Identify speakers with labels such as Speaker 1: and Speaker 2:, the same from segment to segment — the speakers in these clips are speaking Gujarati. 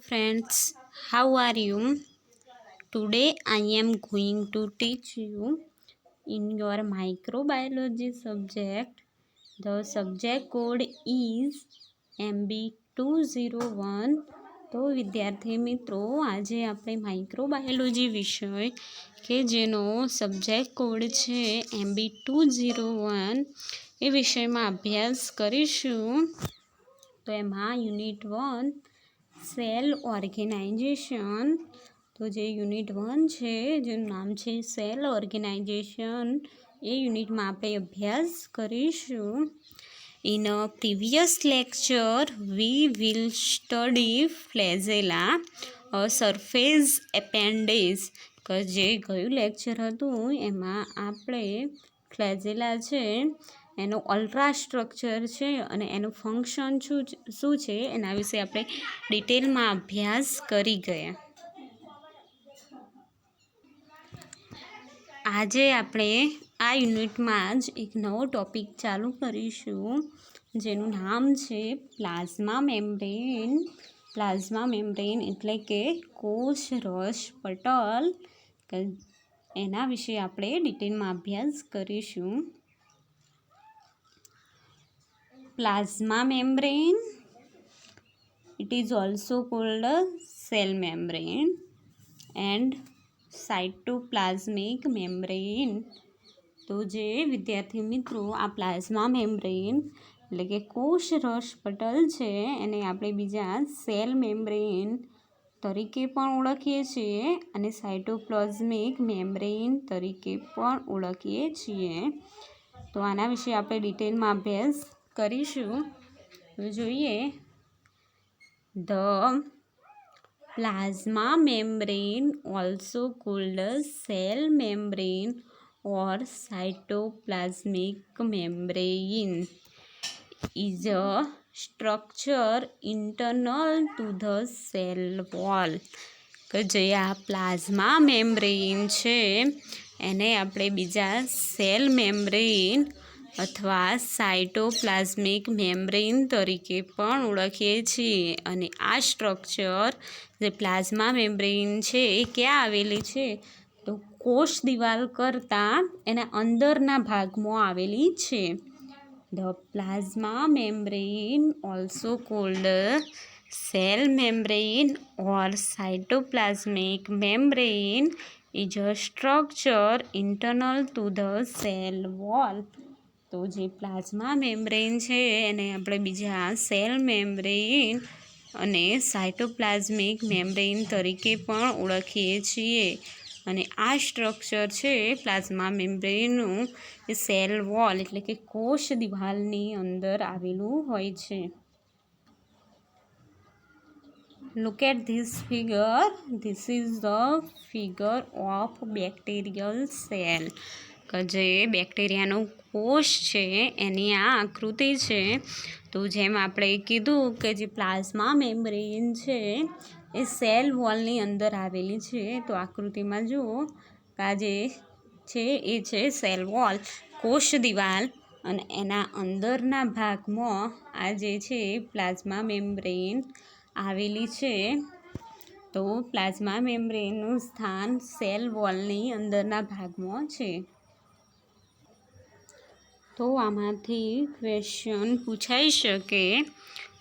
Speaker 1: Friends, how are you? Today I am going to teach you in your microbiology subject. The subject code is MB201. તો વિદ્યાર્થી મિત્રો આજે આપણે માઇક્રોબાયોલોજી વિષય કે જેનો સબ્જેક્ટ કોડ છે MB201 એ વિષયમાં અભ્યાસ કરીશું. તો એમાં યુનિટ 1 સેલ ઓર્ગેનાઇઝેશન. તો જે યુનિટ 1 છે જેનું નામ છે સેલ ઓર્ગેનાઇઝેશન એ યુનિટમાં આપણે અભ્યાસ કરીશું. In a previous lecture we will study flagella, a surface appendage. કે જે કયું લેક્ચર હતું એમાં આપણે ફ્લેજેલા છે એનો અલ્ટ્રા સ્ટ્રક્ચર છે અને એનું ફંક્શન શું છે એના વિશે આપણે ડિટેલમાં અભ્યાસ કરી ગયા. આજે આપણે આ યુનિટમાં જ એક નવો ટોપિક ચાલુ કરીશું જેનું નામ છે પ્લાઝ્મા મેમ્બ્રેન. પ્લાઝ્મા મેમ્બ્રેન એટલે કે કોષરસ પટલ. એના વિશે આપણે ડિટેલમાં અભ્યાસ કરીશું. Plasma membrane, it is also called a cell membrane and cytoplasmic membrane. તો જે વિદ્યાર્થી મિત્રો આ પ્લાઝ્મા મેમ્બ્રેન એટલે કે કોષરસ પટલ છે એને આપણે બીજા સેલ મેમ્બ્રેન તરીકે પણ ઓળખીએ છીએ અને સાઇટોપ્લાઝમિક મેમ્બ્રેન તરીકે પણ ઓળખીએ છીએ. તો આના વિશે આપણે ડિટેલમાં અભ્યાસ કરીશું. તો જોઈએ the plasma membrane also called cell membrane or cytoplasmic membrane is a structure internal to the cell wall. કે જે આ પ્લાઝ્મા મેમ્બ્રેન છે એને આપણે બીજા સેલ મેમ્બ્રેન અથવા સાઇટોપ્લાઝમિક મેમ્બ્રેન તરીકે પણ ઓળખીએ છીએ. અને આ સ્ટ્રક્ચર જે પ્લાઝ્મા મેમ્બ્રેન છે એ ક્યાં આવેલી છે તો કોષ દિવાલ કરતાં એના અંદરના ભાગમાં આવેલી છે. The plasma membrane also called cell membrane or cytoplasmic membrane is a structure internal to the cell wall. તો જે પ્લાઝ્મા મેમ્બ્રેન છે એને આપણે બીજા સેલ મેમ્બ્રેન અને સાઇટોપ્લાઝમિક મેમ્બ્રેન તરીકે પણ ઓળખીએ છીએ. અને આ સ્ટ્રક્ચર છે પ્લાઝ્મા મેમ્બ્રેનનું એ સેલ વોલ એટલે કે કોષ દિવાલની અંદર આવેલું હોય છે. Look at this figure. This is the figure of bacterial cell. કે જે બેક્ટેરિયાનો કોષ છે એની આ આકૃતિ છે. તો જેમ આપણે કીધું કે જે પ્લાઝ્મા મેમ્બ્રેન છે એ સેલ વોલની અંદર આવેલી છે. તો આકૃતિમાં જુઓ આ જે છે એ છે સેલ વોલ કોષ દિવાલ અને એના અંદરના ભાગમાં આ જે છે પ્લાઝ્મા મેમ્બ્રેન આવેલી છે. તો પ્લાઝ્મા મેમ્બ્રેનનું સ્થાન સેલ વોલની અંદરના ભાગમાં છે. તો આમાંથી ક્વેશ્ચન પૂછાઈ શકે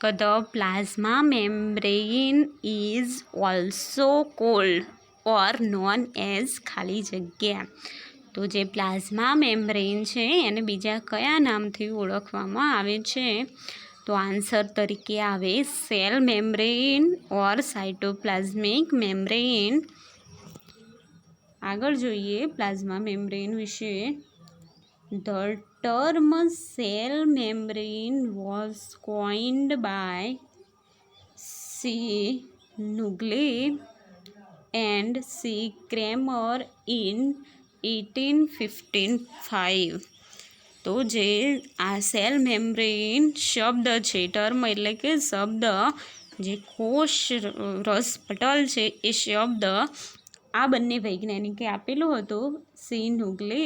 Speaker 1: કે the plasma membrane is also cold or known as ખાલી જગ્યા. તો જે પ્લાઝ્મા મેમ્બ્રેન છે એને બીજા કયા નામથી ઓળખવામાં આવે છે તો આન્સર તરીકે આવે cell membrane or cytoplasmic membrane. આગળ જોઈએ પ્લાઝ્મા મેમ્બ્રેન વિશે. The term cell membrane was coined by C. Nugle and C. Kramer in 1855. તો જે આ સેલ મેમ્બ્રેન શબ્દ છે ટર્મ એટલે કે શબ્દ જે કોષ રસ પટલ છે એ શબ્દ આ બંને વૈજ્ઞાનિકે આપેલો હતો સી નુગલે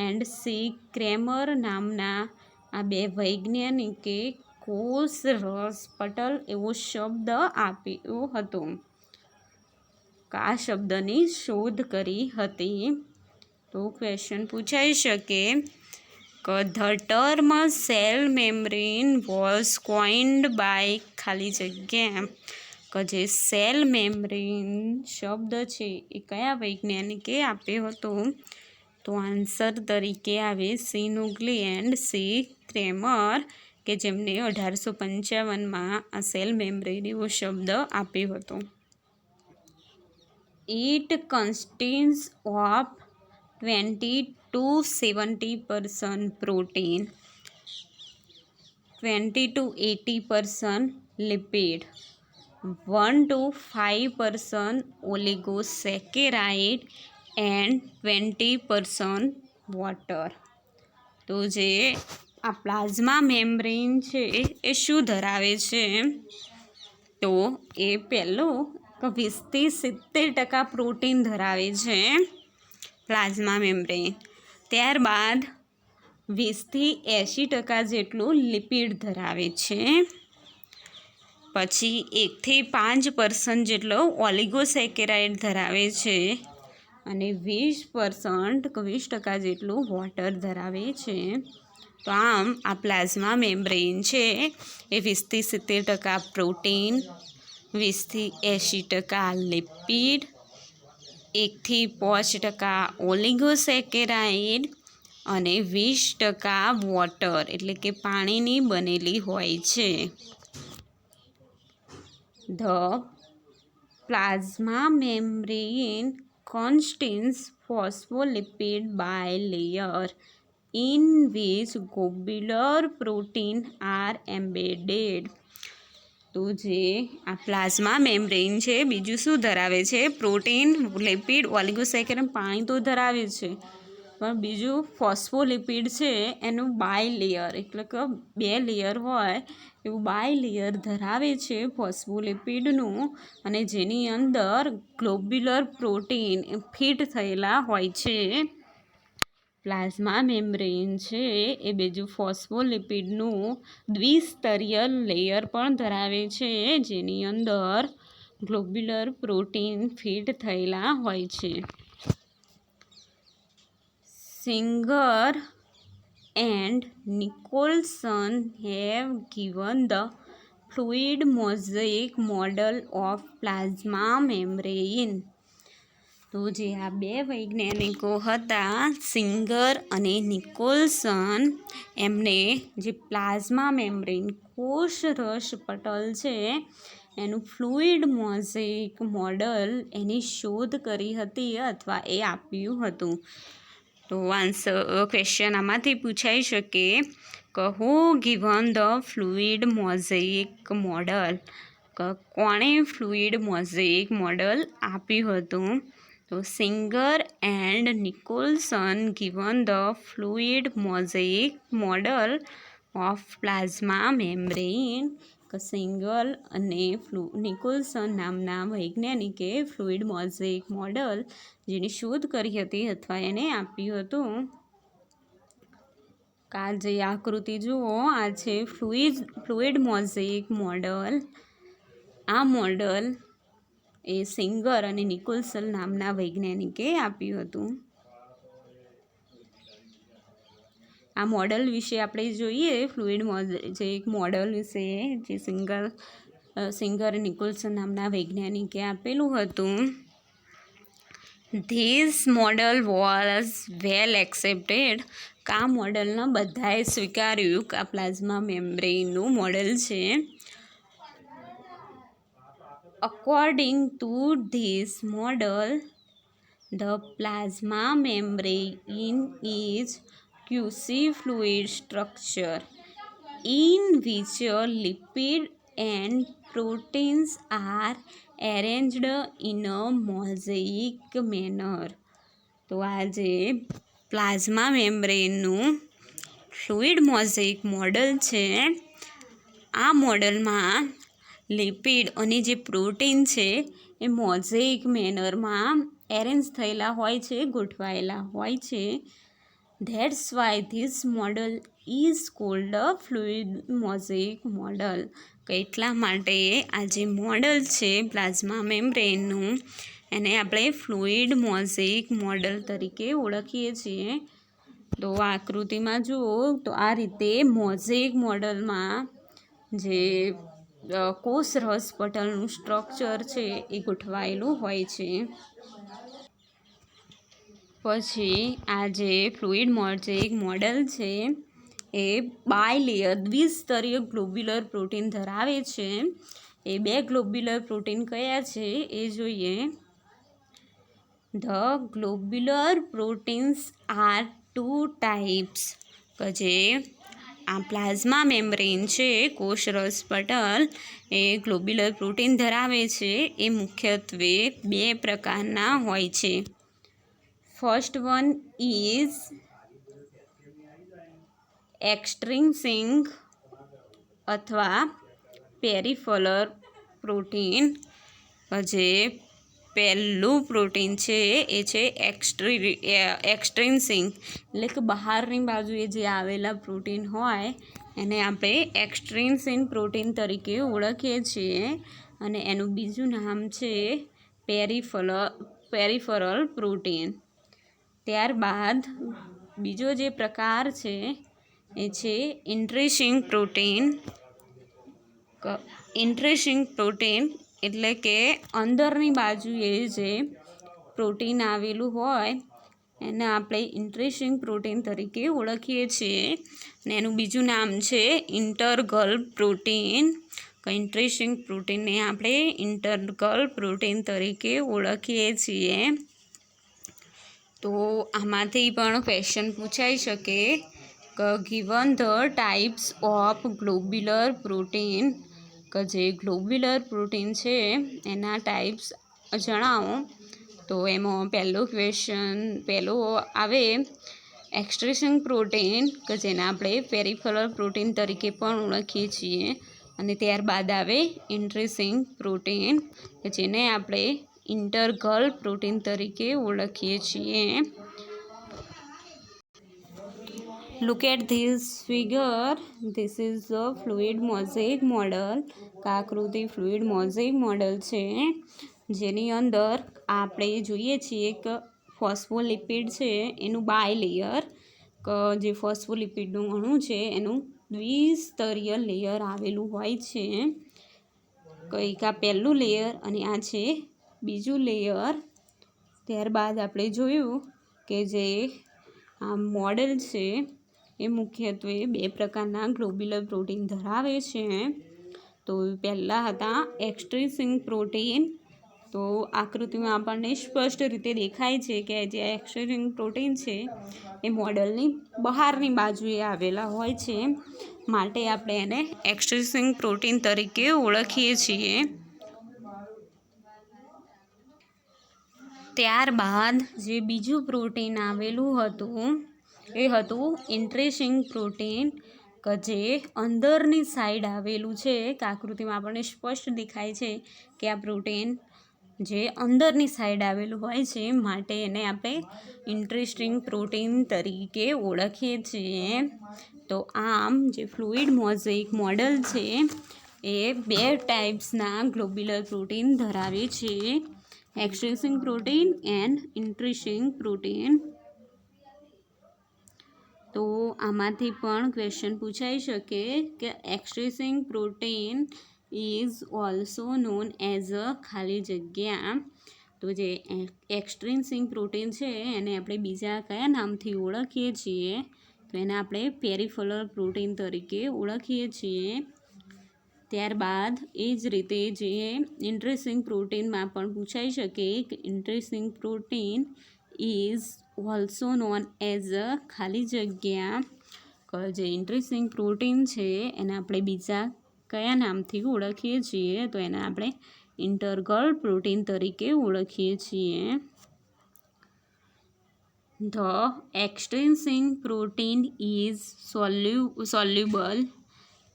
Speaker 1: એન્ડ સી ક્રેમર નામના આ બે વૈજ્ઞાનિકે કોષ રસ પટલ એવો શબ્દ આપ્યો હતો. આ શબ્દની શોધ કરી હતી. તો ક્વેશ્ચન પૂછાઈ શકે કે the term cell membrane was coined by ખાલી જગ્યા. કે જે સેલ મેમ્બ્રેન શબ્દ છે એ કયા વૈજ્ઞાનિકે આપ્યો હતો? તો આન્સર તરીકે આવે સી નુગ્લી એન્ડ સી ક્રેમર, કે જેમને 1855માં આ સેલ મેમ્બ્રેન એવો શબ્દ આપ્યો હતો. It consists of 20 to 70% protein, 20 to 80% lipid, 1 to 5% oligosaccharide and 20% water. તો જે આ પ્લાઝમા મેમ્બ્રેન છે એ શું ધરાવે છે? તો એ પહેલું 20 થી 70% પ્રોટીન ધરાવે છે પ્લાઝમા મેમ્બ્રેન. ત્યારબાદ 20 થી 80% જેટલું લિપિડ ધરાવે છે. પછી 1 થી 5% જેટલો ઓલિગોસેકેરાઇડ ધરાવે છે અને 20% જેટલું વોટર ધરાવે છે. તો આમ આ પ્લાઝમા મેમ્બ્રેન છે એ 20 થી 70% પ્રોટીન, 20 થી 80% લિપિડ, 1 થી 5% ઓલિગોસેકેરાઇડ અને 20% વોટર એટલે કે પાણીની બનેલી હોય છે. The plasma membrane contains phospholipid bilayer in which globular protein are embedded. તો જે આ પ્લાઝમા મેમ્બ્રેન છે બીજું શું ધરાવે છે? પ્રોટીન, લિપિડ, ઓલિગોસેકેરાઇડ, પાણી તો ધરાવે છે, પણ બીજું ફોસ્ફોલિપિડ છે એનું બાયલેયર એટલે કે 2 લેયર હોય એવું બાયલેયર ધરાવે છે ફોસ્ફોલિપિડનું, અને જેની અંદર ગ્લોબ્યુલર પ્રોટીન ફિટ થયેલા હોય છે. પ્લાઝમા મેમ્બ્રેન છે એ બીજું ફોસ્ફોલિપિડનું દ્વિસ્તરીય લેયર પણ ધરાવે છે જેની અંદર ગ્લોબ્યુલર પ્રોટીન ફિટ થયેલા હોય છે. Singer and Nicholson have given the fluid mosaic model of plasma membrane. તો જે આ બે વૈજ્ઞાનિકો હતા સિંગર અને નિકોલસન, એમને જે પ્લાઝમા મેમ્બ્રેન કોષ રસ પટલ છે એનું ફ્લુઇડ મોઝેઇક મોડલ એની શોધ કરી હતી અથવા એ આપ્યું હતું. તો આન્સર ક્વેશ્ચન આમાંથી પૂછાઈ શકે કે who given the fluid mosaic model, કે કોણે ફ્લુઇડ મોઝેઇક મોડલ આપ્યું હતું? તો Singer and Nicolson given the fluid mosaic model of plasma membrane. કે સિંગર અને નિકોલસન નામના વૈજ્ઞાનિકે ફ્લુઇડ મોઝેઇક મોડલ જેની શોધ કરી હતી અથવા એને આપ્યું હતું. આ જે આકૃતિ જુઓ આ છે ફ્લુઇડ મોઝેઇક મોડલ. આ મોડલ એ સિંગર અને નિકોલસન નામના વૈજ્ઞાનિકે આપ્યું હતું. આ મોડલ વિશે આપણે જોઈએ ફ્લુઇડ મોઝેઇક મોડલ વિશે જે સિંગર નિકોલસન નામના વૈજ્ઞાનિકે આપેલું હતું. This model was well accepted. આ મોડલને બધાએ સ્વીકાર્યું કે આ પ્લાઝમા મેમ્બ્રેનનું મોડલ છે. According to this model, the plasma membrane is quasi-fluid structure in which lipids and proteins are arranged in a mosaic manner. તો આ જે પ્લાઝમા મેમ્બ્રેનનું ફ્લુઇડ મોઝેઇક મોડલ છે આ મોડલમાં લિપિડ અને જે પ્રોટીન છે એ મોઝેઇક મેનરમાં એરેન્જ થયેલા હોય છે, ગોઠવાયેલા હોય છે. That's why this model is called a fluid mosaic model. એટલા માટે આ જે મોડલ છે પ્લાઝ્મા મેમ્બ્રેનનું એને આપણે ફ્લુઇડ મોઝેઇક મોડલ તરીકે ઓળખીએ છીએ. તો આ આકૃતિમાં જુઓ તો આ રીતે મોઝેઇક મોડલમાં જે કોષ રસ પટલનું સ્ટ્રક્ચર છે એ ગોઠવાયેલું હોય છે. પછી આ જે ફ્લુઇડ મોઝેઇક મોડલ છે એ બાયલેયર દ્વિસ્તરીય ગ્લોબ્યુલર પ્રોટીન ધરાવે છે. એ બે ગ્લોબ્યુલર પ્રોટીન કયા છે એ જોઈએ. The globular proteins are 2 types. કે જે આ પ્લાઝ્મા મેમ્બ્રેન છે કોષરસ પટલ એ ગ્લોબ્યુલર પ્રોટીન ધરાવે છે. એ મુખ્યત્વે બે પ્રકારના હોય છે. ફર્સ્ટ વન ઇઝ એક્સ્ટ્રિન્સિક અથવા પેરિફેરલ પ્રોટીન. જે પહેલું પ્રોટીન છે એ છે એક્સ્ટ્રિન્સિક, એટલે કે બહારની બાજુએ જે આવેલા પ્રોટીન હોય એને આપણે એક્સ્ટ્રિન્સિક પ્રોટીન તરીકે ઓળખીએ છીએ. અને એનું બીજું નામ છે પેરિફેરલ પ્રોટીન. ત્યારબાદ બીજો જે પ્રકાર છે એ છે ઇન્ટ્રિન્સિક પ્રોટીન. ઇન્ટ્રિન્સિક પ્રોટીન એટલે કે અંદરની બાજુએ જે પ્રોટીન આવેલું હોય એને આપણે ઇન્ટ્રિન્સિક પ્રોટીન તરીકે ઓળખીએ છીએ. અને એનું બીજું નામ છે ઇન્ટરગલ પ્રોટીન. ઇન્ટ્રિન્સિક પ્રોટીનને આપણે ઇન્ટરગલ પ્રોટીન તરીકે ઓળખીએ છીએ. તો આમાંથી પણ ક્વેશ્ચન પૂછાઈ શકે કે given the types of globular protein. કે જે ગ્લોબ્યુલર પ્રોટીન છે એના ટાઈપ્સ જણાવો. તો એમાં પહેલો આવે એક્સ્ટ્રિન્સિક પ્રોટીન, કે જેને આપણે પેરિફેરલ પ્રોટીન તરીકે પણ ઓળખીએ છીએ. અને ત્યારબાદ આવે ઇન્ટ્રિન્સિક પ્રોટીન, કે જેને આપણે ઇન્ટરગલ પ્રોટીન તરીકે ઓળખીએ છીએ. Look at this figure. This is the fluid mosaic model. આકૃતિ ફ્લુઇડ મોઝેઇક મોડલ છે જેની અંદર આપણે જોઈએ છીએ કે ફોસ્ફોલિપિડ છે એનું બાયલેયર, કે જે ફોસ્ફોલિપિડનું અણુ છે એનું દ્વિસ્તરીય લેયર આવેલું હોય છે. કંઈક આ પહેલું લેયર અને આ છે બીજું લેયર. ત્યારબાદ આપણે જોયું કે જે આ મોડલ છે એ મુખ્યત્વે બે પ્રકારના ગ્લોબ્યુલર પ્રોટીન ધરાવે છે. તો પહેલાં હતા એક્સ્ટ્રિન્સિક પ્રોટીન. તો આકૃતિમાં આપણને સ્પષ્ટ રીતે દેખાય છે કે જે એક્સ્ટ્રિન્સિક પ્રોટીન છે એ મોડલની બહારની બાજુએ આવેલા હોય છે, માટે આપણે એને એક્સ્ટ્રિન્સિક પ્રોટીન તરીકે ઓળખીએ છીએ. ત્યારબાદ જે બીજું પ્રોટીન આવેલું હતું એ હતું ઇન્ટ્રિન્સિક પ્રોટીન, કે જે અંદરની સાઈડ આવેલું છે. કે આકૃતિમાં આપણને સ્પષ્ટ દેખાય છે કે આ પ્રોટીન જે અંદરની સાઈડ આવેલું હોય છે, માટે એને આપણે ઇન્ટ્રિન્સિક પ્રોટીન તરીકે ઓળખીએ છીએ. તો આમ જે ફ્લુઇડ મોઝેઇક મોડલ છે એ બે ટાઈપ્સના ગ્લોબ્યુલર પ્રોટીન ધરાવે છે, extrinsic protein and intrinsic protein. તો આમાંથી પણ ક્વેશ્ચન પૂછાઈ શકે કે extrinsic protein is also known as a ખાલી જગ્યા. તો જે એક્સ્ટ્રિન્સિક પ્રોટીન છે એને આપણે બીજા કયા નામથી ઓળખીએ છીએ? તો એને આપણે પેરિફેરલ પ્રોટીન તરીકે ઓળખીએ છીએ. ત્યારબાદ એ જ રીતે જે ઇન્ટ્રિન્સિક પ્રોટીનમાં પણ પૂછાઈ શકે કે intrinsic protein is also known as a ખાલી જગ્યા. જે ઇન્ટ્રિન્સિક પ્રોટીન છે એને આપણે બીજા કયા નામથી ઓળખીએ છીએ? તો એને આપણે ઇન્ટરગલ પ્રોટીન તરીકે ઓળખીએ છીએ. The extrinsic protein is soluble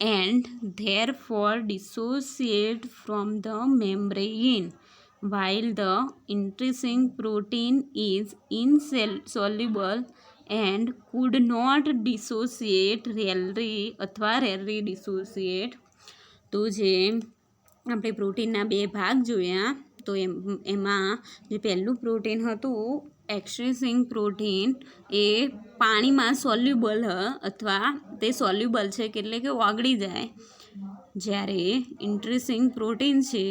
Speaker 1: and therefore dissociate from the membrane, while the intrinsic protein is insoluble and could not dissociate rarely અથવા રેરલી ડિસોસિએટ. તો જે આપણે પ્રોટીનના બે ભાગ જોયા, તો એમાં જે પહેલું પ્રોટીન હતું એક્સ્ટ્રેસિંગ પ્રોટીન, એ પાણીમાં સોલ્યુબલ અથવા તે સોલ્યુબલ છે એટલે કે ઓગળી જાય, જ્યારે ઇન્ટ્રેસિંગ પ્રોટીન છે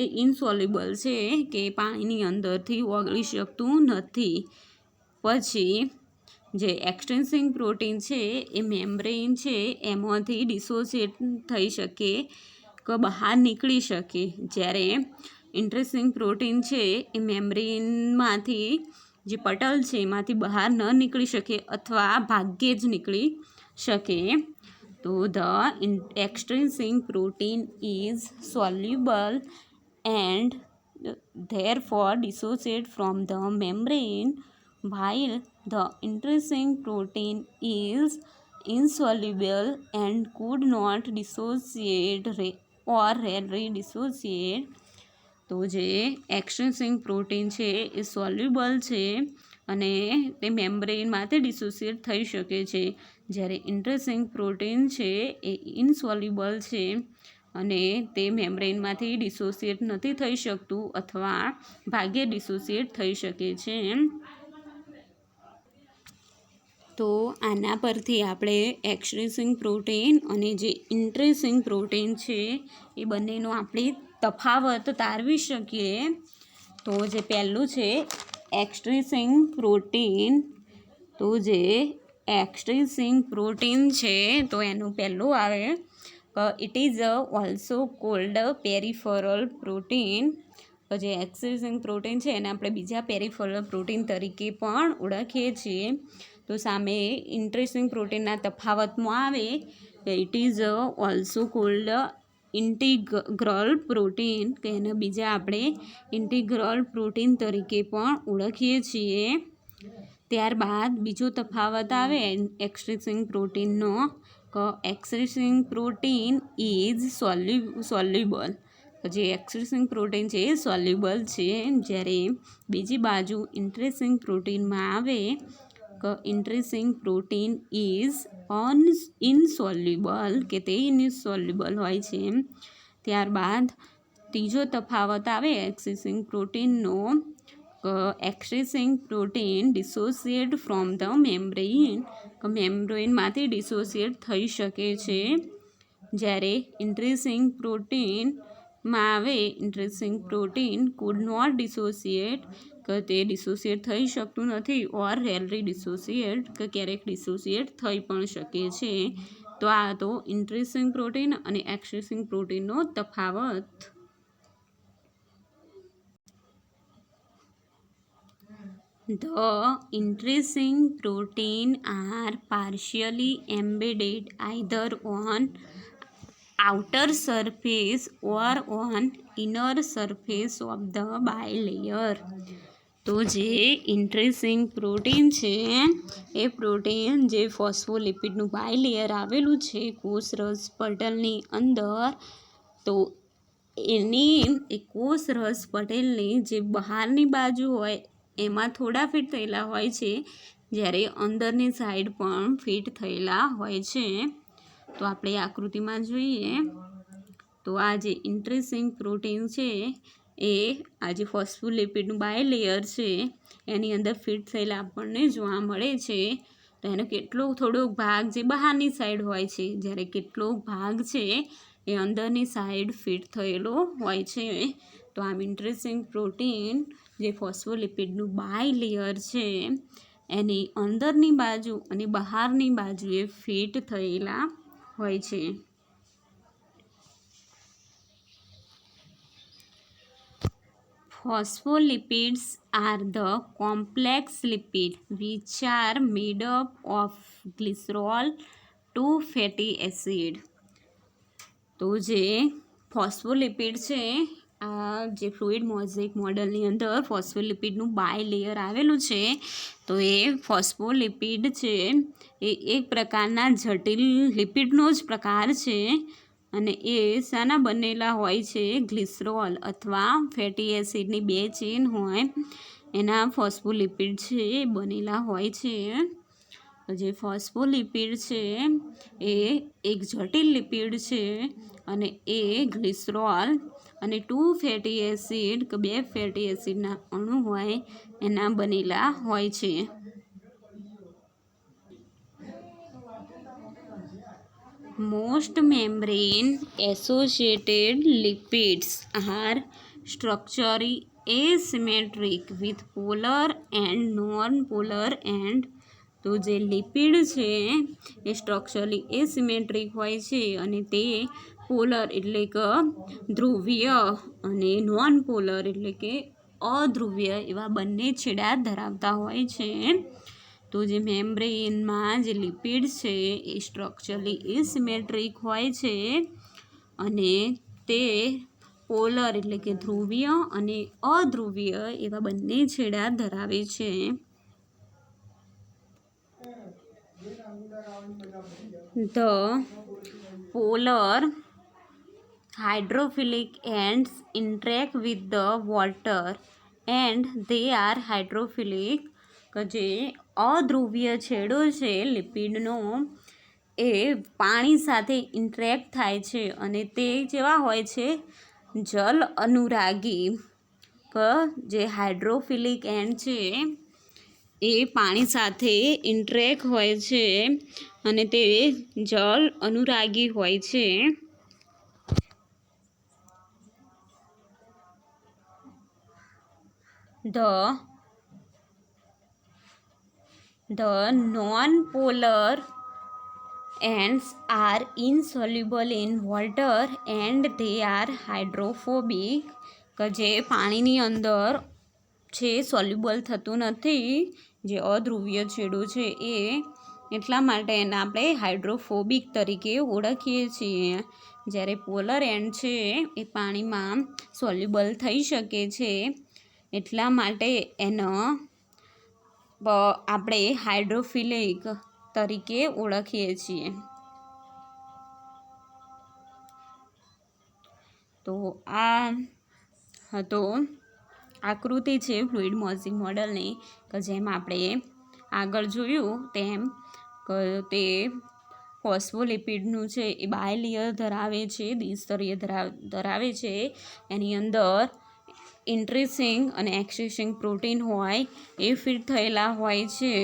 Speaker 1: એ ઇનસોલ્યુબલ છે કે પાણીની અંદરથી ઓગળી શકતું નથી. પછી જે એક્સ્ટ્રેસિંગ પ્રોટીન છે એ મેમ્બ્રેન છે એમાંથી ડિસોસિએટ થઈ શકે કે બહાર નીકળી શકે, જ્યારે ઇન્ટ્રેસિંગ પ્રોટીન છે એ મેમ્બ્રેનમાંથી જે પટલ છે એમાંથી બહાર ન નીકળી શકે અથવા ભાગ્યે જ નીકળી શકે. તો the extrinsic protein is soluble and therefore dissociate from the membrane, while the intrinsic protein is insoluble and could not dissociate or rarely dissociate. તો જે એક્સ્ટ્રેસિંગ પ્રોટીન છે એ સોલ્યુબલ છે અને તે મેમ્બ્રેનમાંથી ડિસોસિએટ થઈ શકે છે, જ્યારે ઇન્ટ્રેસિંગ પ્રોટીન છે એ ઇનસોલ્યુબલ છે અને તે મેમ્બ્રેનમાંથી ડિસોસિએટ નથી થઈ શકતું અથવા ભાગ્યે ડિસોસિએટ થઈ શકે છે. તો આના પરથી આપણે એક્સ્ટ્રેસિંગ પ્રોટીન અને જે ઇન્ટ્રેસિંગ પ્રોટીન છે એ બંનેનો આપણે તફાવત તારવી શકીએ. તો જે પહેલું છે એક્સ્ટ્રેસિંગ પ્રોટીન, તો જે એક્સ્ટ્રેસિંગ પ્રોટીન છે તો એનું પહેલું આવે it is also cold peripheral protein. તો જે એક્સ્ટ્રેસિંગ પ્રોટીન છે એને આપણે બીજા પેરિફેરલ પ્રોટીન તરીકે પણ ઓળખીએ છીએ. તો સામે ઇન્ટ્રેસિંગ પ્રોટીનના તફાવતમાં આવે કે it is also cold integral protein, કે એને બીજા આપણે ઇન્ટિગ્રલ પ્રોટીન તરીકે પણ ઓળખીએ છીએ. ત્યારબાદ બીજો તફાવત આવે એક્સ્ટ્રેસિંગ પ્રોટીનનો, કે એક્સ્ટ્રેસિંગ પ્રોટીન ઇઝ સોલ્યુબલ. જે એક્સ્ટ્રેસિંગ પ્રોટીન છે એ સોલ્યુબલ છે, જ્યારે બીજી બાજુ ઇન્ટ્રેસિંગ પ્રોટીનમાં આવે કે ઇન્ટ્રેસિંગ પ્રોટીન ઇઝ ઇનસોલ્યુબલ, કે તે ઇનસોલ્યુબલ હોય છે. ત્યારબાદ ત્રીજો તફાવત આવે એક્સ્ટ્રેસિંગ પ્રોટીનનો, એક્સ્ટ્રેસિંગ પ્રોટીન ડિસોસિએટ ફ્રોમ ધ મેમ્બ્રેન, કે મેમ્બ્રેનમાંથી ડિસોસિએટ થઈ શકે છે, જ્યારે ઇન્ટ્રેસિંગ પ્રોટીનમાં આવે ઇન્ટ્રેસિંગ પ્રોટીન કુડ નોટ ડિસોસિએટ, કે તે ડિસોસિએટ થઈ શકતું નથી, ઓર રેરલી ડિસોસિએટ, કે ક્યારેક ડિસોસિએટ થઈ પણ શકે છે. તો આ તો ઇન્ટ્રેસિંગ પ્રોટીન અને એક્સ્ટ્રેસિંગ પ્રોટીનનો તફાવત. The intrinsic protein are partially embedded either on outer surface or on inner surface of the bilayer. તો જે ઇન્ટ્રેસિંગ પ્રોટીન છે એ પ્રોટીન જે ફોસ્ફોલિપિડનું બાયલેયર આવેલું છે કોષરસ પટલની અંદર, તો એની એ કોષરસ પટેલની જે બહારની બાજુ હોય એમાં થોડા ફિટ થયેલા હોય છે, જ્યારે અંદરની સાઈડ પણ ફિટ થયેલા હોય છે. તો આપણે આકૃતિમાં જોઈએ તો આ જે ઇન્ટ્રેસિંગ પ્રોટીન છે એ આ જે ફોસ્ફોલિપિડનું બાયલેયર છે એની અંદર ફિટ થયેલા આપણને જોવા મળે છે. તો એનો કેટલોક થોડોક ભાગ જે બહારની સાઈડ હોય છે, જ્યારે કેટલોક ભાગ છે એ અંદરની સાઈડ ફિટ થયેલો હોય છે. તો આમ ઇન્ટ્રેસિંગ પ્રોટીન જે ફોસ્ફોલિપિડનું બાયલેયર છે એની અંદરની બાજુ અને બહારની બાજુએ ફિટ થયેલા હોય છે. Phospholipids are the complex lipids which are made up of glycerol, 2 fatty acid. તો જે ફોસ્ફોલિપિડ છે, આ જે ફ્લુઇડ મોઝેક મોડલની અંદર ફોસ્ફોલિપિડનું બાયલેયર આવેલું છે, તો એ ફોસ્ફોલિપિડ છે એ એક પ્રકારના જટિલ લિપિડનો જ પ્રકાર છે અને એ શાના બનેલા હોય છે? ગ્લિસરોલ અથવા ફેટી એસિડની બે ચેન હોય એના ફોસ્ફોલિપિડ છે એ બનેલા હોય છે. જે ફોસ્ફોલિપિડ છે એ એક જટિલ લિપિડ છે અને એ ગ્લિસરોલ અને 2 ફેટી એસિડ કે 2 ફેટી એસિડના અણુ હોય એના બનેલા હોય છે. Most membrane associated lipids are structurally asymmetric with polar and non-polar end. તો જે લિપિડ છે એ સ્ટ્રક્ચરલી એસિમેટ્રિક હોય છે અને તે પોલર એટલે કે ધ્રુવીય અને નોન પોલર એટલે કે અધ્રુવીય એવા બંને છેડા ધરાવતા હોય છે. તો જે મેમ્બ્રેનમાં જે લિપિડ છે એ સ્ટ્રક્ચરલી એસિમેટ્રિક હોય છે અને તે પોલર એટલે કે ધ્રુવીય અને અધ્રુવીય એવા બંને છેડા ધરાવે છે. The polar hydrophilic ends interact with the water and they are hydrophilic. કે જે અધ્રુવીય છેડો છે લિપિડનો એ પાણી સાથે ઇન્ટરેક્ટ થાય છે અને તે જેવા હોય છે જલ અનુરાગી. કે જે હાઇડ્રોફિલિક એન્ડ છે એ પાણી સાથે ઇન્ટરેક્ટ હોય છે અને તે જલ અનુરાગી હોય છે. The non-polar ends are insoluble in water and they are hydrophobic. કે જે પાણીની અંદર છે સોલ્યુબલ થતું નથી, જે અધ્રુવીય છેડો છે એ એટલા માટે એને આપણે હાઇડ્રોફોબિક તરીકે ઓળખીએ છીએ. જ્યારે પોલર એન્ડ છે એ પાણીમાં સોલ્યુબલ થઈ શકે છે એટલા માટે એનો આપણે હાઇડ્રોફિલિક તરીકે ઓળખીએ છીએ. તો આ હતો આકૃતિ છે ફ્લુઇડ મોઝેઇક મોડલની, કે જેમ આપણે આગળ જોયું તેમ તે ફોસ્ફોલિપિડનું છે એ બાયલેયર ધરાવે છે, દ્વિસ્તરીય ધરાવે છે. એની અંદર ઇન્ટ્રીન્સિક અને એક્સટ્રિન્સિક પ્રોટીન હોય એ ફિટ થયેલા હોય છે.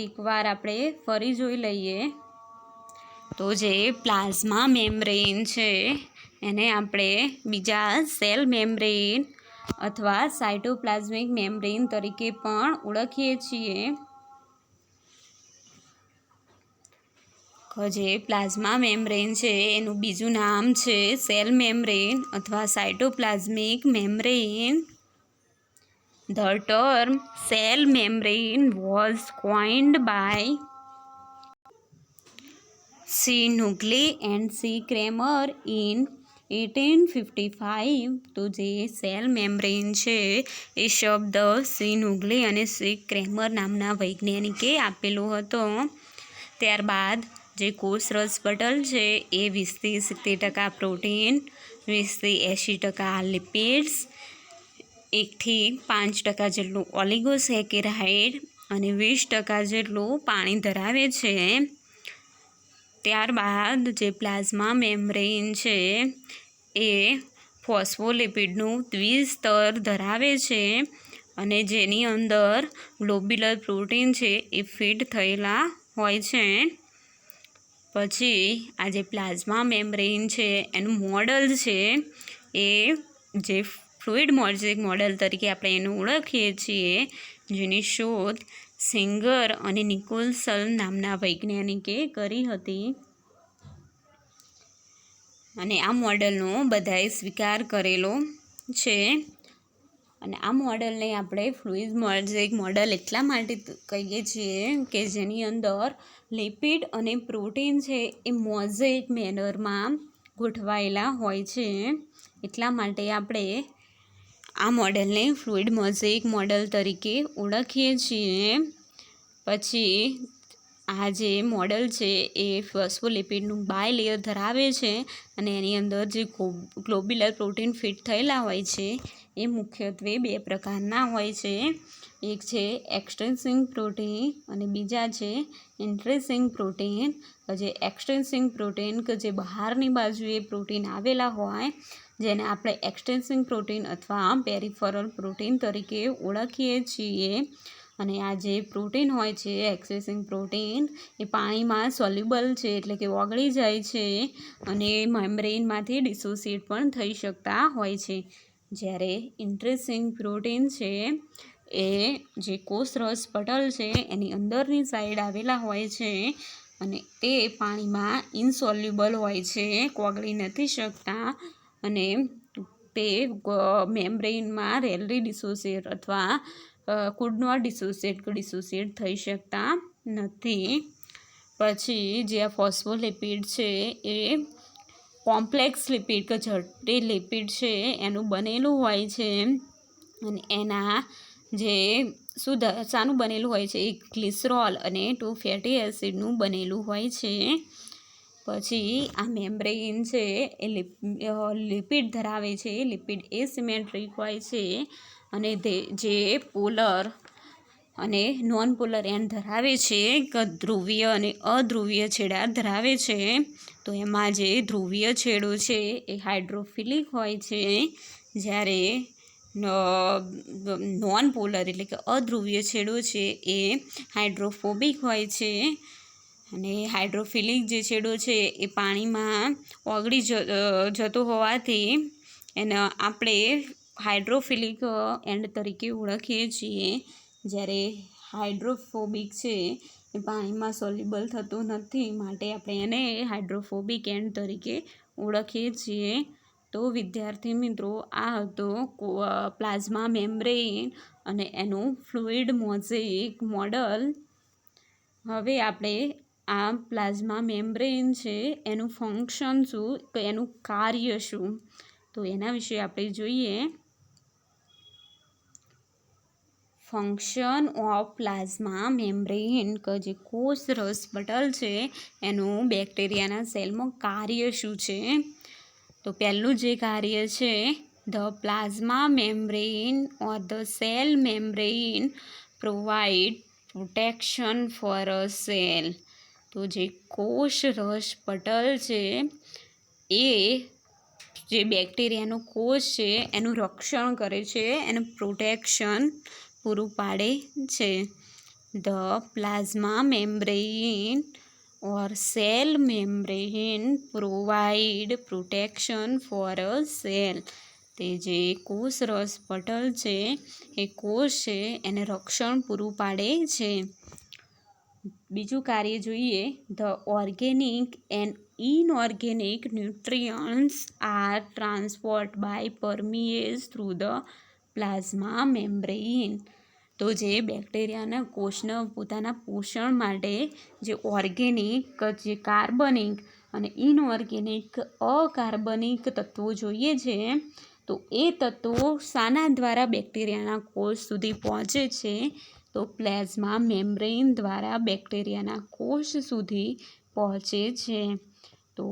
Speaker 1: એકવાર આપણે ફરી જોઈ લઈએ તો જે પ્લાઝ્મા મેમ્બ્રેન છે એને આપણે બીજા સેલ મેમ્બ્રેન અથવા સાઇટોપ્લાઝમિક મેમ્બ્રેન તરીકે પણ ઓળખીએ છીએ. જે પ્લાઝ્મા મેમ્બ્રેન છે એનું બીજું નામ છે સેલ મેમ્બ્રેન અથવા સાઇટોપ્લાઝમિક membrane. The term cell membrane was coined by C. Nucley and C. Kramer in 1855. તો જે સેલ મેમ્બ્રેન છે એ શબ્દ સી નુગ્લી અને સી ક્રેમર નામના વૈજ્ઞાનિકે આપેલો હતો. ત્યારબાદ જે કોષરસ પટલ છે એ 20-70% પ્રોટીન, 20-80% લિપિડ્સ, 1-5% જેટલું ઓલિગોસેકેરાઇડ અને 20% જેટલું પાણી ધરાવે છે. ત્યારબાદ જે પ્લાઝ્મા મેમ્બ્રેન છે એ ફોસ્ફોલિપિડનું દ્વિસ્તર ધરાવે છે અને જેની અંદર ગ્લોબ્યુલર પ્રોટીન છે એ ફિટ થયેલા હોય છે. પછી આ જે પ્લાઝ્મા મેમ્બ્રેન છે એનું મોડલ છે એ જે ફ્લુઇડ મોઝેઇક મોડલ તરીકે આપણે એને ઓળખીએ છીએ, જેની શોધ સિંગર અને નિકોલસન નામના વૈજ્ઞાનિકે કરી હતી. અને આ મોડલનો બધાએ સ્વીકાર કરેલો છે. અને આ મોડલને આપણે ફ્લુઇડ મોઝેઇક મોડલ એટલા માટે કહીએ છીએ કે જેની અંદર લિપિડ અને પ્રોટીન છે એ મોઝેઇક મેનરમાં ગોઠવાયેલા હોય છે. એટલા માટે આપણે આ મોડલને ફ્લુઇડ મોઝેઇક મોડલ તરીકે ઓળખીએ છીએ. પછી આ જે મોડલ છે એ ફોસ્ફોલિપિડનું બાયલેયર ધરાવે છે અને એની અંદર જે ગ્લોબ્યુલર પ્રોટીન ફિટ થયેલા હોય છે એ મુખ્યત્વે બે પ્રકારના હોય છે. એક છે એક્સટ્રિન્સિક પ્રોટીન અને બીજા છે ઇન્ટ્રિન્સિક પ્રોટીન. જે એક્સટ્રિન્સિક પ્રોટીન કે જે બહારની બાજુએ પ્રોટીન આવેલા હોય જેને આપણે એક્સટ્રિન્સિક પ્રોટીન અથવા પેરિફેરલ પ્રોટીન તરીકે ઓળખીએ છીએ. અને આ જે પ્રોટીન હોય છે એક્સટ્રિન્સિક પ્રોટીન એ પાણીમાં સોલ્યુબલ છે એટલે કે ઓગળી જાય છે અને મેમ્બ્રેનમાંથી ડિસોસિએટ પણ થઈ શકતા હોય છે. જ્યારે ઇન્ટ્રિન્સિક પ્રોટીન છે એ જે કોષરસ પટલ છે એની અંદરની સાઈડ આવેલા હોય છે અને તે પાણીમાં ઇનસોલ્યુબલ હોય છે, ઓગળી નથી શકતા અને તે મેમ્બ્રેનમાં રેડલી ડિસોસિએટ અથવા કુડ નોટ ડિસોસિએટ થઈ શકતા નથી. પછી જે આ ફોસ્ફોલિપિડ છે એ કોમ્પ્લેક્સ લિપિડ કે જટિલ લિપિડ છે એનું બનેલું હોય છે અને એના જે શાનું બનેલું હોય છે એ ગ્લિસરોલ અને 2 ફેટી એસિડનું બનેલું હોય છે. પછી આ મેમ્બ્રેન છે એ લિપિડ ધરાવે છે. લિપિડ એસિમેટ્રિક હોય છે અને જે પોલર અને નોન પોલર એન્ડ ધરાવે છે કે ધ્રુવીય અને અધ્રુવીય છેડા ધરાવે છે. તો એમાં જે ધ્રુવીય છેડો છે એ હાઇડ્રોફિલિક હોય છે, જ્યારે નોન પોલર એટલે કે અધ્રુવીય છેડો છે એ હાઇડ્રોફોબિક હોય છે. અને હાઇડ્રોફિલિક જે છેડો છે એ પાણીમાં ઓગળી જતો હોવાથી એને આપણે હાઇડ્રોફિલિક એન્ડ તરીકે ઓળખીએ છીએ. જ્યારે હાઇડ્રોફોબિક છે એ પાણીમાં સોલ્યુબલ થતું નથી માટે આપણે એને હાઇડ્રોફોબિક એન્ડ તરીકે ઓળખીએ છીએ. તો વિદ્યાર્થી મિત્રો આ હતો પ્લાઝ્મા મેમ્બ્રેન અને એનું ફ્લુઇડ મોઝેઇક મોડલ. હવે આપણે આ પ્લાઝ્મા મેમ્બ્રેન છે એનું ફંક્શન શું, કે એનું કાર્ય શું, તો એના વિશે આપણે જોઈએ. ફંક્શન ઓફ પ્લાઝ્મા મેમ્બ્રેન કે જે કોષરસ પટલ છે એનું બેક્ટેરિયાના સેલમાં કાર્ય શું છે. તો પહેલું જે કાર્ય છે the plasma membrane or the cell membrane provide protection for a cell. તો જે કોષરસ પટલ છે એ જે બેક્ટેરિયાનો કોષ છે એનું રક્ષણ કરે છે, એનું પ્રોટેક્શન પૂરું પાડે છે. The plasma membrane or cell membrane provide protection for a cell. તે જે કોષરસ પટલ છે એ કોષ છે એને રક્ષણ પૂરું પાડે છે. બીજું કાર્ય જોઈએ. The organic and inorganic nutrients are transport by permease through the plasma membrane. તો જે બેક્ટેરિયાના કોષના પોતાના પોષણ માટે જે ઓર્ગેનિક, જે કાર્બનિક અને ઇનઓર્ગેનિક અકાર્બનિક તત્વો જોઈએ છે તો એ તત્વો શાના દ્વારા બેક્ટેરિયાના કોષ સુધી પહોંચે છે, તો પ્લાઝ્મા મેમ્બ્રેન દ્વારા બેક્ટેરિયાના કોષ સુધી પહોંચે છે. તો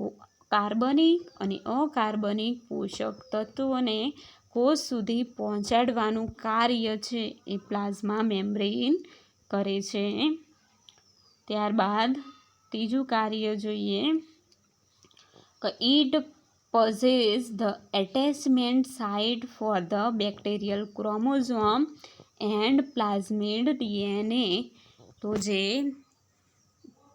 Speaker 1: કાર્બનિક અને અકાર્બનિક પોષક તત્વોને કોષ સુધી પહોંચાડવાનું કાર્ય છે એ પ્લાઝ્મા મેમ્બ્રેન કરે છે. ત્યારબાદ ત્રીજું કાર્ય જોઈએ કે it possess the attachment site for the bacterial chromosome and plasmid DNA. તો જે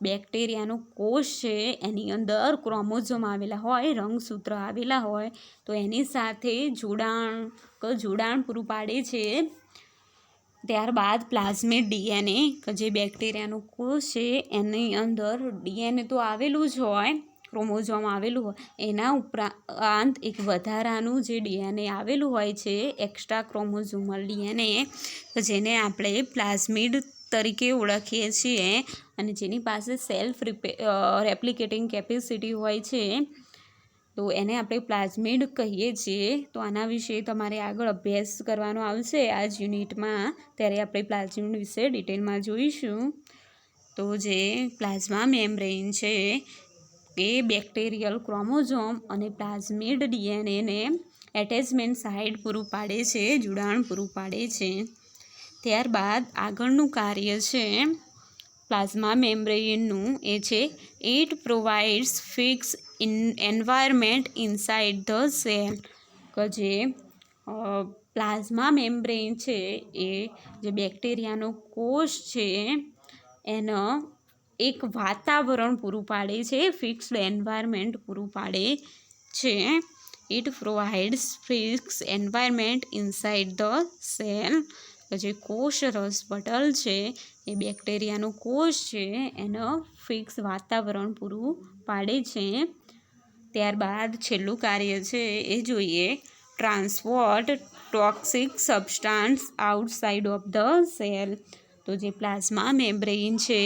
Speaker 1: બેક્ટેરિયાનો કોષ છે એની અંદર ક્રોમોઝોમ આવેલા હોય, રંગસૂત્ર આવેલા હોય તો એની સાથે જોડાણ પૂરું પાડે છે. ત્યારબાદ પ્લાઝમિડ ડીએનએ કે જે બેક્ટેરિયાનો કોષ છે એની અંદર ડીએનએ તો આવેલું જ હોય, ક્રોમોઝોમ આવેલું હોય, એના ઉપરાંત એક વધારાનું જે ડીએનએ આવેલું હોય છે એક્સ્ટ્રા ક્રોમોઝોમલ ડીએનએ જેને આપણે પ્લાઝમિડ તરીકે ઓળખીએ છીએ અને જેની પાસે સેલ્ફ રેપ્લિકેટિંગ કેપેસિટી હોય છે તો એને આપણે પ્લાઝમિડ કહીએ છીએ. તો આના વિશે તમારે આગળ અભ્યાસ કરવાનો આવશે આ જ યુનિટમાં, ત્યારે આપણે પ્લાઝમિડ વિશે ડિટેલમાં જોઈશું. તો જે પ્લાઝ્મા મેમ્બ્રેન છે એ બેક્ટેરિયલ ક્રોમોઝોમ અને પ્લાઝમિડ ડીએનએને એટેચમેન્ટ સાઇટ પૂરું પાડે છે, જોડાણ પૂરું પાડે છે. ત્યારબાદ આગળનું કાર્ય છે પ્લાઝ્મા મેમ્બ્રેનનું, એ છે it provides fix environment inside the cell. કે જે પ્લાઝ્મા મેમ્બ્રેન છે એ જે બેક્ટેરિયાનો કોષ છે એનો એક વાતાવરણ પૂરું પાડે છે, ફિક્સ્ડ એન્વાયરમેન્ટ પૂરું પાડે છે. It provides fix environment inside the cell. જે કોષ રસપટલ છે એ બેક્ટેરિયાનો કોષ છે એનો ફિક્સ વાતાવરણ પૂરું પાડે છે. ત્યારબાદ છેલ્લું કાર્ય છે એ જોઈએ, transport toxic substance outside of the cell. તો જે પ્લાઝ્મા મેમ્બ્રેન છે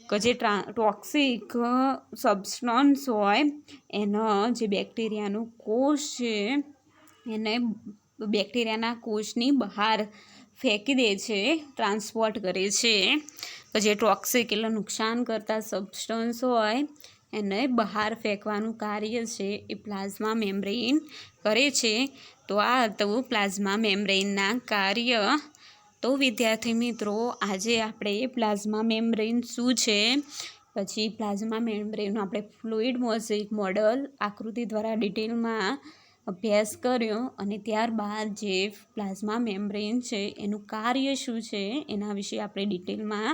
Speaker 1: કે જે ટોક્સિક સબસ્ટન્સ હોય એનો જે બેક્ટેરિયાનો કોષ છે એને બેક્ટેરિયાના કોષની બહાર ફેંકી દે છે, ટ્રાન્સપોર્ટ કરે છે. કે જે ટોક્સિક એટલે નુકસાન કરતા સબસ્ટન્સ હોય એને બહાર ફેંકવાનું કાર્ય છે એ પ્લાઝ્મા મેમ્બ્રેન કરે છે. તો આ હતું પ્લાઝ્મા મેમ્બ્રેનના કાર્ય. તો વિદ્યાર્થી મિત્રો, આજે આપણે પ્લાઝ્મા મેમ્બ્રેન શું છે, પછી પ્લાઝ્મા મેમ્બ્રેનનું આપણે ફ્લુઇડ મોઝેઇક મોડલ આકૃતિ દ્વારા ડિટેલમાં અભ્યાસ કર્યો, અને ત્યારબાદ જે પ્લાઝ્મા મેમ્બ્રેન છે એનું કાર્ય શું છે એના વિશે આપણે ડિટેલમાં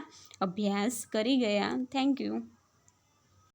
Speaker 1: અભ્યાસ કરી ગયા. Thank you.